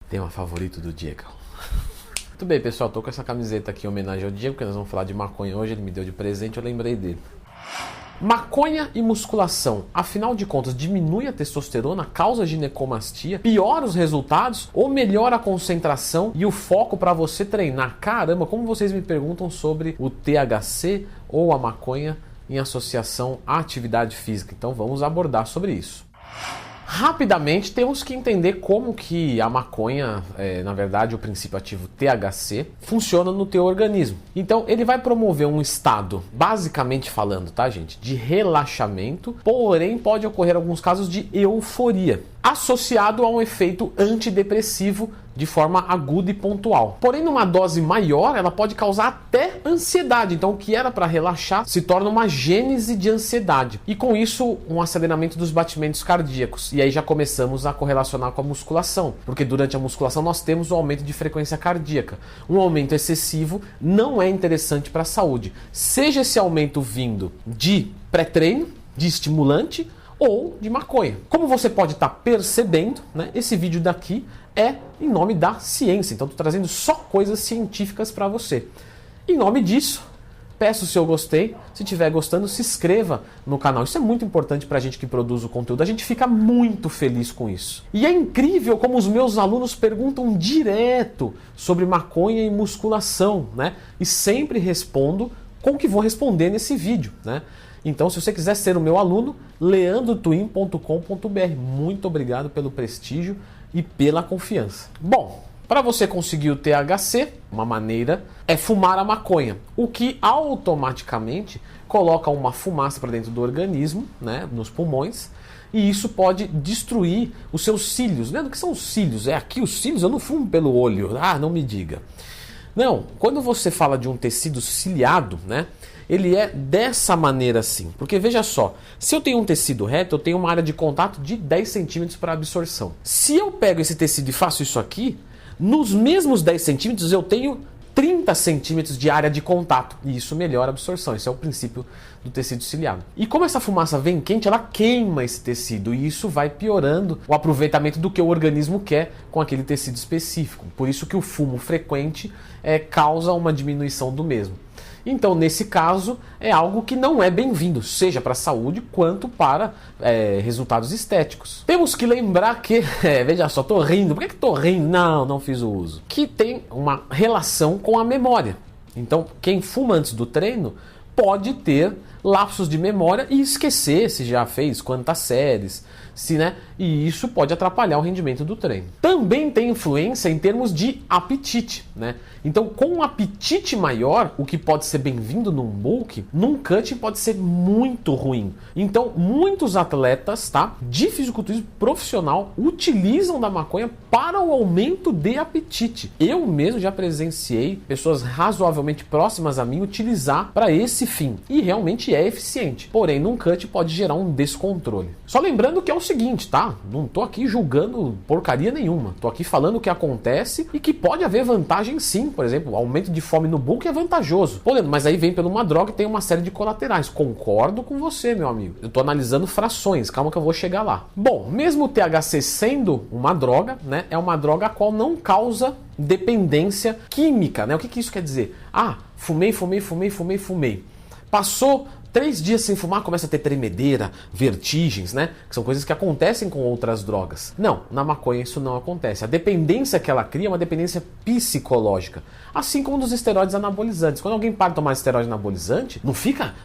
Tema favorito do Diego. Muito bem, pessoal, tô com essa camiseta aqui em homenagem ao Diego, porque nós vamos falar de maconha hoje, ele me deu de presente, eu lembrei dele. Maconha e musculação, afinal de contas, diminui a testosterona, causa ginecomastia, piora os resultados ou melhora a concentração e o foco para você treinar? Caramba, como vocês me perguntam sobre o THC ou a maconha em associação à atividade física, então vamos abordar sobre isso. Rapidamente temos que entender como que a maconha, na verdade o princípio ativo THC, funciona no teu organismo. Então ele vai promover um estado, basicamente falando, tá gente, de relaxamento, porém pode ocorrer alguns casos de euforia, associado a um efeito antidepressivo de forma aguda e pontual. Porém, numa dose maior, ela pode causar até ansiedade. Então, o que era para relaxar se torna uma gênese de ansiedade. E com isso, um aceleramento dos batimentos cardíacos. E aí já começamos a correlacionar com a musculação, porque durante a musculação nós temos o aumento de frequência cardíaca. Um aumento excessivo não é interessante para a saúde. Seja esse aumento vindo de pré-treino, de estimulante, ou de maconha. Como você pode estar percebendo, né, esse vídeo daqui é em nome da ciência, então estou trazendo só coisas científicas para você. Em nome disso, peço o seu gostei, se estiver gostando, se inscreva no canal, isso é muito importante para a gente que produz o conteúdo, a gente fica muito feliz com isso. E é incrível como os meus alunos perguntam direto sobre maconha e musculação, né, e sempre respondo com o que vou responder nesse vídeo, né. Então, se você quiser ser o meu aluno, leandrotwin.com.br. Muito obrigado pelo prestígio e pela confiança. Bom, para você conseguir o THC, uma maneira é fumar a maconha, o que automaticamente coloca uma fumaça para dentro do organismo, né, nos pulmões, e isso pode destruir os seus cílios. Né? O que são os cílios? É aqui os cílios? Eu não fumo pelo olho. Ah, não me diga. Não, quando você fala de um tecido ciliado, né, ele é dessa maneira assim. Porque veja só, se eu tenho um tecido reto, eu tenho uma área de contato de 10 centímetros para absorção. Se eu pego esse tecido e faço isso aqui, nos mesmos 10 centímetros eu tenho 30 centímetros de área de contato. E isso melhora a absorção. Esse é o princípio do tecido ciliado. E como essa fumaça vem quente, ela queima esse tecido. E isso vai piorando o aproveitamento do que o organismo quer com aquele tecido específico. Por isso que o fumo frequente causa uma diminuição do mesmo. Então, nesse caso, é algo que não é bem-vindo, seja para a saúde quanto para resultados estéticos. Temos que lembrar que, veja só, tô rindo, por que tô rindo? Não fiz o uso. Que tem uma relação com a memória. Então, quem fuma antes do treino pode ter lapsos de memória e esquecer se já fez quantas séries, né? E isso pode atrapalhar o rendimento do treino. Também tem influência em termos de apetite, né? Então, com um apetite maior, o que pode ser bem-vindo num bulk, num cut pode ser muito ruim. Então, muitos atletas, tá, de fisiculturismo profissional utilizam da maconha para o aumento de apetite. Eu mesmo já presenciei pessoas razoavelmente próximas a mim utilizar para esse fim. E realmente é eficiente. Porém, num cut pode gerar um descontrole. Só lembrando que é o seguinte, tá? Não tô aqui julgando porcaria nenhuma. Tô aqui falando o que acontece e que pode haver vantagem sim. Por exemplo, o aumento de fome no bulk é vantajoso. Pô, Leandro, mas aí vem por uma droga e tem uma série de colaterais. Concordo com você, meu amigo. Eu tô analisando frações. Calma que eu vou chegar lá. Bom, mesmo o THC sendo uma droga, né? É uma droga a qual não causa dependência química, né? O que isso quer dizer? Ah, fumei. Passou 3 dias sem fumar, começa a ter tremedeira, vertigens, né? Que são coisas que acontecem com outras drogas. Não, na maconha isso não acontece. A dependência que ela cria é uma dependência psicológica. Assim como dos esteroides anabolizantes. Quando alguém para de tomar esteroide anabolizante, não fica,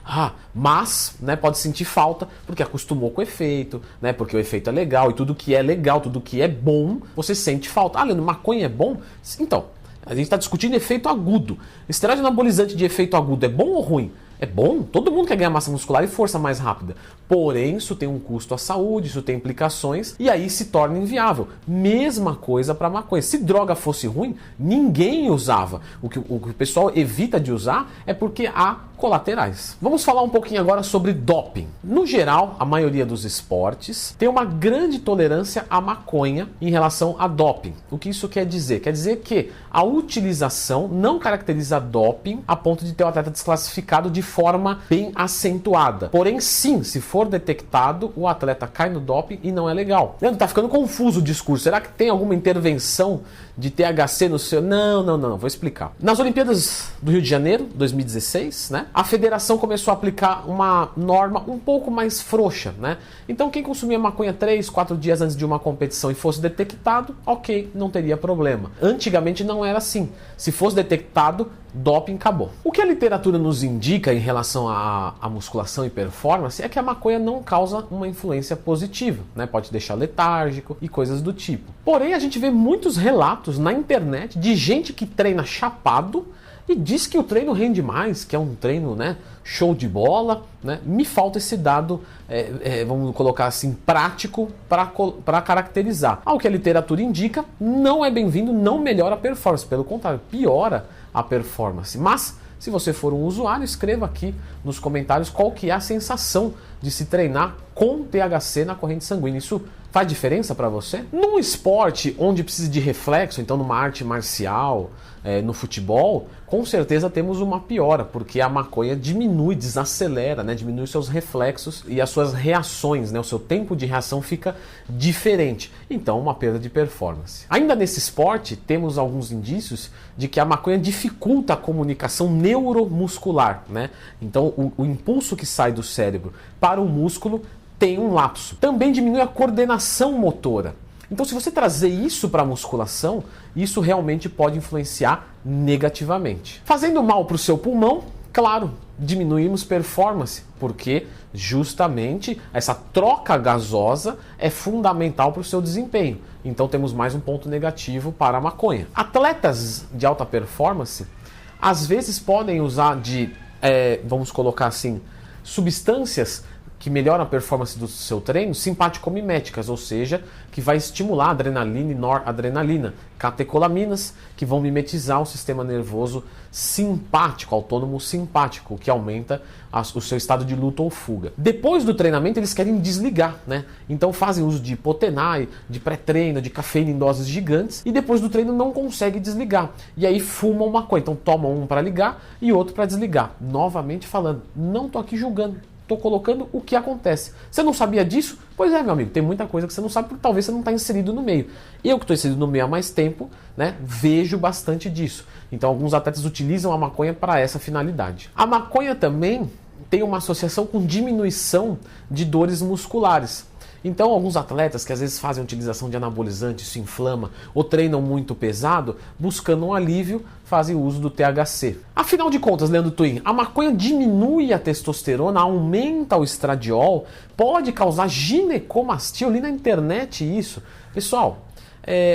mas, né, pode sentir falta porque acostumou com o efeito, né? Porque o efeito é legal e tudo que é legal, tudo que é bom, você sente falta. Ah, Leandro, maconha é bom? Então, a gente está discutindo efeito agudo. Esteroide anabolizante de efeito agudo é bom ou ruim? É bom, todo mundo quer ganhar massa muscular e força mais rápida. Porém, isso tem um custo à saúde, isso tem implicações e aí se torna inviável. Mesma coisa para maconha. Se droga fosse ruim, ninguém usava. O que o pessoal evita de usar é porque há colaterais. Vamos falar um pouquinho agora sobre doping. No geral, a maioria dos esportes tem uma grande tolerância à maconha em relação a doping. O que isso quer dizer? Quer dizer que a utilização não caracteriza doping a ponto de ter o atleta desclassificado de forma bem acentuada. Porém, sim, se for detectado, o atleta cai no doping e não é legal. Leandro, tá ficando confuso o discurso. Será que tem alguma intervenção de THC no seu... Não, vou explicar. Nas Olimpíadas do Rio de Janeiro, 2016, né, a federação começou a aplicar uma norma um pouco mais frouxa, né? Então quem consumia maconha 3, 4 dias antes de uma competição e fosse detectado, ok, não teria problema. Antigamente não era assim. Se fosse detectado, doping acabou. O que a literatura nos indica em relação à musculação e performance é que a maconha não causa uma influência positiva, né? Pode deixar letárgico e coisas do tipo. Porém, a gente vê muitos relatos na internet de gente que treina chapado e diz que o treino rende mais, que é um treino, né, show de bola, né? Me falta esse dado, vamos colocar assim, prático para caracterizar. Ao que a literatura indica, não é bem-vindo, não melhora a performance, pelo contrário, piora a performance. Mas, se você for um usuário, escreva aqui nos comentários qual que é a sensação de se treinar com THC na corrente sanguínea. Isso faz diferença para você? Num esporte onde precisa de reflexo, então numa arte marcial, no futebol, com certeza temos uma piora, porque a maconha diminui, desacelera, né? Diminui seus reflexos e as suas reações, né? O seu tempo de reação fica diferente. Então, uma perda de performance. Ainda nesse esporte, temos alguns indícios de que a maconha dificulta a comunicação neuromuscular, né? Então, o impulso que sai do cérebro para o músculo tem um lapso. Também diminui a coordenação motora. Então, se você trazer isso para a musculação, isso realmente pode influenciar negativamente. Fazendo mal para o seu pulmão, claro, diminuímos performance, porque justamente essa troca gasosa é fundamental para o seu desempenho. Então, temos mais um ponto negativo para a maconha. Atletas de alta performance, às vezes podem usar vamos colocar assim, substâncias que melhoram a performance do seu treino, simpaticomiméticas, ou seja, que vai estimular a adrenalina e noradrenalina, catecolaminas, que vão mimetizar o sistema nervoso simpático, autônomo simpático, que aumenta o seu estado de luta ou fuga. Depois do treinamento, eles querem desligar, né? Então fazem uso de Potenai, de pré-treino, de cafeína em doses gigantes, e depois do treino não conseguem desligar. E aí fumam maconha. Então tomam um para ligar e outro para desligar. Novamente falando, não tô aqui julgando. Estou colocando o que acontece. Você não sabia disso? Pois é, meu amigo, tem muita coisa que você não sabe porque talvez você não está inserido no meio. Eu que estou inserido no meio há mais tempo, né, vejo bastante disso. Então alguns atletas utilizam a maconha para essa finalidade. A maconha também tem uma associação com diminuição de dores musculares. Então, alguns atletas que às vezes fazem a utilização de anabolizante, isso inflama, ou treinam muito pesado, buscando um alívio, fazem uso do THC. Afinal de contas, Leandro Twin, a maconha diminui a testosterona, aumenta o estradiol, pode causar ginecomastia. Eu li na internet isso. Pessoal,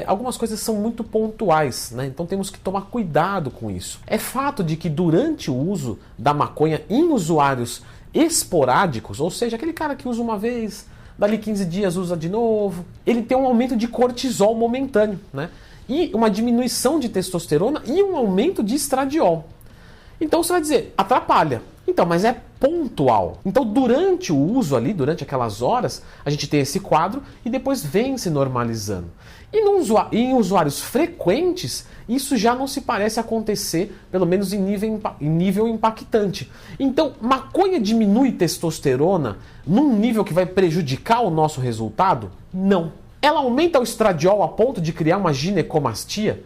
algumas coisas são muito pontuais, né? Então temos que tomar cuidado com isso. É fato de que durante o uso da maconha em usuários esporádicos, ou seja, aquele cara que usa uma vez, dali 15 dias usa de novo, ele tem um aumento de cortisol momentâneo, né? E uma diminuição de testosterona e um aumento de estradiol. Então você vai dizer, atrapalha. Então, mas é pontual. Então, durante o uso ali, durante aquelas horas, a gente tem esse quadro e depois vem se normalizando. E em usuários frequentes, isso já não se parece acontecer, pelo menos em nível impactante. Então, maconha diminui testosterona num nível que vai prejudicar o nosso resultado? Não. Ela aumenta o estradiol a ponto de criar uma ginecomastia?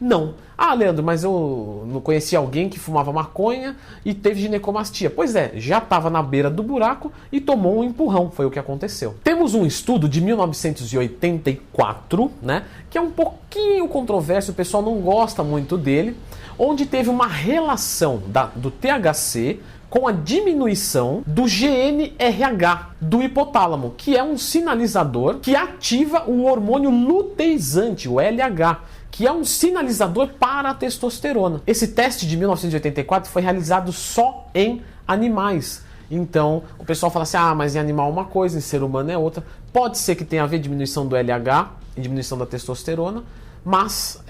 Não. Ah, Leandro, mas eu não conheci alguém que fumava maconha e teve ginecomastia. Pois é, já estava na beira do buraco e tomou um empurrão, foi o que aconteceu. Temos um estudo de 1984, né, que é um pouquinho controverso, o pessoal não gosta muito dele, onde teve uma relação do THC com a diminuição do GNRH do hipotálamo, que é um sinalizador que ativa o hormônio luteizante, o LH, que é um sinalizador para a testosterona. Esse teste de 1984 foi realizado só em animais. Então, o pessoal fala assim, mas em animal é uma coisa, em ser humano é outra. Pode ser que tenha a ver diminuição do LH e diminuição da testosterona, mas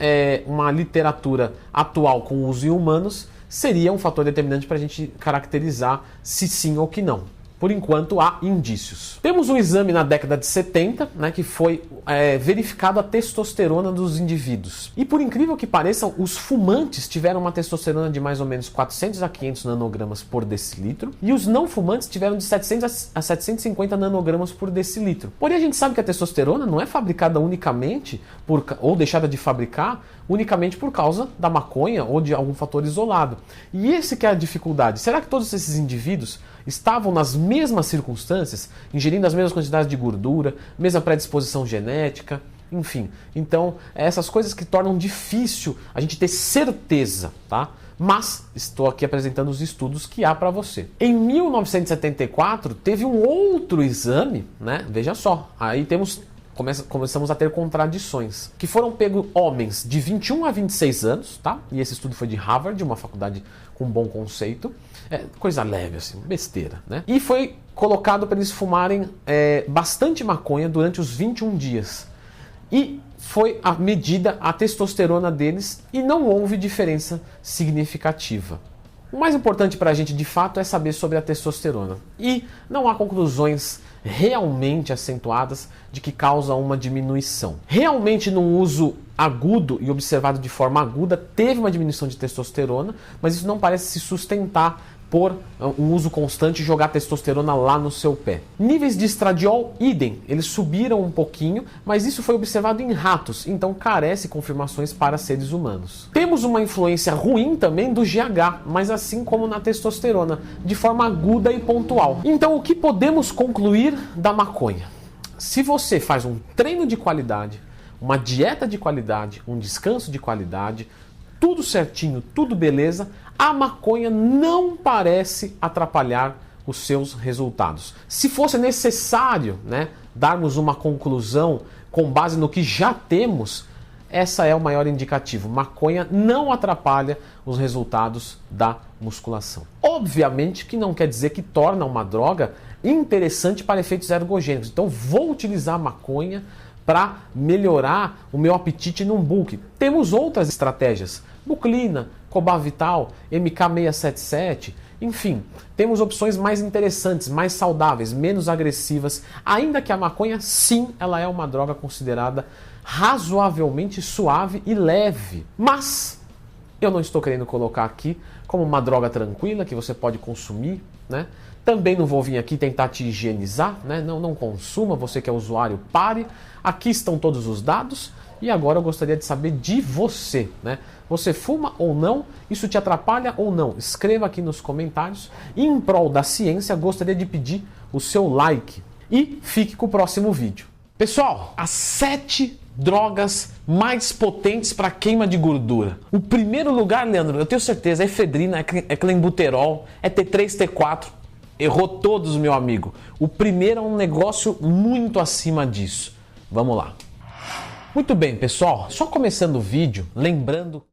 uma literatura atual com uso em humanos seria um fator determinante para a gente caracterizar se sim ou que não. Por enquanto, há indícios. Temos um exame na década de 70, né, que foi verificado a testosterona dos indivíduos. E por incrível que pareça, os fumantes tiveram uma testosterona de mais ou menos 400 a 500 nanogramas por decilitro, e os não fumantes tiveram de 700 a 750 nanogramas por decilitro. Porém, a gente sabe que a testosterona não é fabricada unicamente, ou deixada de fabricar, unicamente por causa da maconha ou de algum fator isolado. E esse que é a dificuldade. Será que todos esses indivíduos estavam nas mesmas circunstâncias, ingerindo as mesmas quantidades de gordura, mesma predisposição genética, enfim. Então, essas coisas que tornam difícil a gente ter certeza, tá? Mas estou aqui apresentando os estudos que há para você. Em 1974, teve um outro exame, né? Veja só, aí começamos a ter contradições, que foram pegos homens de 21 a 26 anos, tá? E esse estudo foi de Harvard, uma faculdade com bom conceito, coisa leve assim, besteira, né? E foi colocado para eles fumarem bastante maconha durante os 21 dias. E foi medida a testosterona deles e não houve diferença significativa. O mais importante para a gente de fato é saber sobre a testosterona. E não há conclusões realmente acentuadas de que causa uma diminuição. Realmente no uso agudo e observado de forma aguda teve uma diminuição de testosterona, mas isso não parece se sustentar por um uso constante e jogar testosterona lá no seu pé. Níveis de estradiol, idem, eles subiram um pouquinho, mas isso foi observado em ratos, então carece confirmações para seres humanos. Temos uma influência ruim também do GH, mas assim como na testosterona, de forma aguda e pontual. Então o que podemos concluir da maconha? Se você faz um treino de qualidade, uma dieta de qualidade, um descanso de qualidade, tudo certinho, tudo beleza, a maconha não parece atrapalhar os seus resultados. Se fosse necessário, né, darmos uma conclusão com base no que já temos, essa é o maior indicativo. Maconha não atrapalha os resultados da musculação. Obviamente que não quer dizer que torna uma droga interessante para efeitos ergogênicos. Então vou utilizar a maconha para melhorar o meu apetite num bulk. Temos outras estratégias, Buclina, Cobavital, MK677, enfim, temos opções mais interessantes, mais saudáveis, menos agressivas, ainda que a maconha, sim, ela é uma droga considerada razoavelmente suave e leve. Mas eu não estou querendo colocar aqui como uma droga tranquila que você pode consumir, né? Também não vou vir aqui tentar te higienizar, né? Não consuma, você que é usuário, pare. Aqui estão todos os dados e agora eu gostaria de saber de você, né? Você fuma ou não? Isso te atrapalha ou não? Escreva aqui nos comentários. E em prol da ciência, gostaria de pedir o seu like. E fique com o próximo vídeo. Pessoal, as 7 drogas mais potentes para queima de gordura. O primeiro lugar, Leandro, eu tenho certeza, é efedrina, é clenbuterol, é T3, T4. Errou todos, meu amigo. O primeiro é um negócio muito acima disso. Vamos lá. Muito bem, pessoal. Só começando o vídeo, lembrando